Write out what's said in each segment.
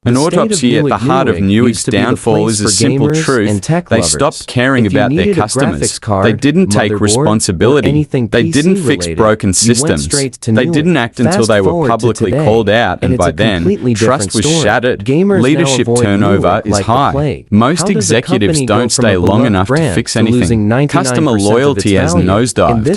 An autopsy at the heart of Newegg's downfall is a simple truth. They stopped caring about their customers. They didn't take responsibility. They didn't fix broken systems. They didn't act until they were publicly called out, and by then, trust was shattered. Leadership turnover is high. Most executives don't stay long enough to fix anything. Customer loyalty has nosedived.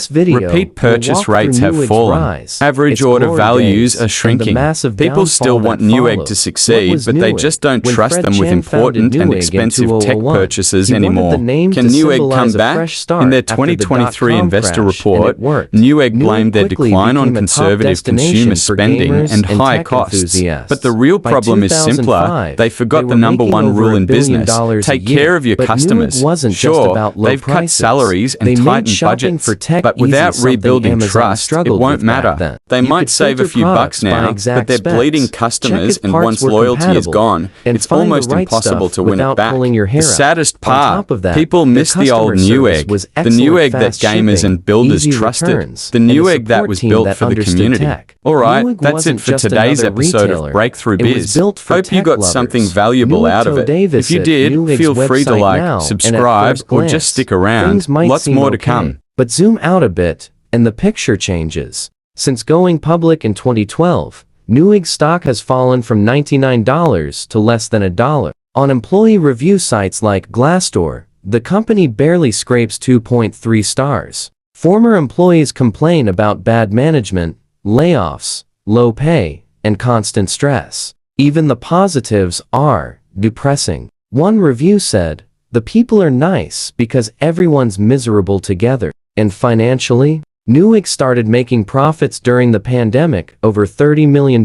Repeat purchase rates have fallen. Average order values are shrinking. People still want Newegg to succeed, but they just don't trust them with important and expensive tech purchases anymore. Can Newegg come back? In their 2023 investor report, Newegg blamed their decline on conservative consumer spending and high costs. But the real problem is simpler. They forgot the #1 rule in business. Take care of your customers. Sure, they've cut salaries and tightened budgets, but without rebuilding trust, it won't matter. They might save a few bucks now, but they're bleeding customers, and once loyalty is gone, it's almost impossible to win it back. The saddest part, people miss the old Newegg, the Newegg that gamers and builders trusted, the Newegg that was built for the community. Alright, that's it for today's episode of Breakthrough Biz. Hope you got something valuable out of it. If you did, feel free to like, subscribe, or just stick around. Lots more to come. But zoom out a bit, and the picture changes. Since going public in 2012, Newegg stock has fallen from $99 to less than $1. On employee review sites like Glassdoor, the company barely scrapes 2.3 stars. Former employees complain about bad management, layoffs, low pay, and constant stress. Even the positives are depressing. One review said, "The people are nice because everyone's miserable together." And financially, Newegg started making profits during the pandemic, over $30 million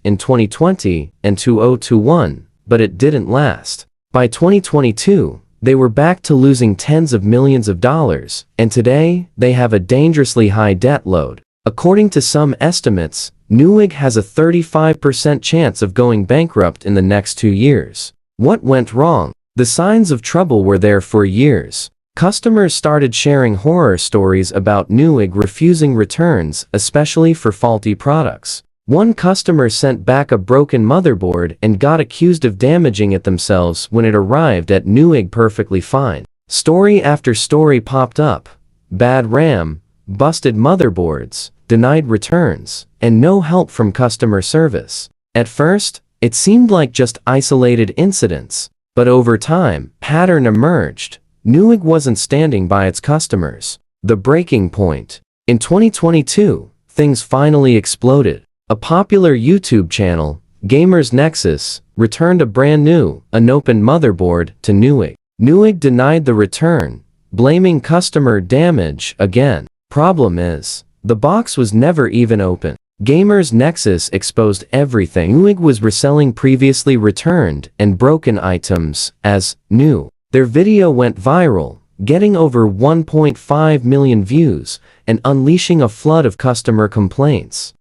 in 2020 and 2021, but it didn't last. By 2022, they were back to losing tens of millions of dollars, and today, they have a dangerously high debt load. According to some estimates, Newegg has a 35% chance of going bankrupt in the next 2 years. What went wrong? The signs of trouble were there for years. Customers started sharing horror stories about Newegg refusing returns, especially for faulty products. One customer sent back a broken motherboard and got accused of damaging it themselves when it arrived at Newegg perfectly fine. Story after story popped up. Bad RAM, busted motherboards, denied returns, and no help from customer service. At first, it seemed like just isolated incidents, but over time, pattern emerged. Newegg wasn't standing by its customers. The breaking point. In 2022, things finally exploded. A popular YouTube channel, Gamers Nexus, returned a brand new, unopened motherboard to Newegg. Newegg denied the return, blaming customer damage again. Problem is, the box was never even open. Gamers Nexus exposed everything. Newegg was reselling previously returned and broken items as new. Their video went viral, getting over 1.5 million views and unleashing a flood of customer complaints.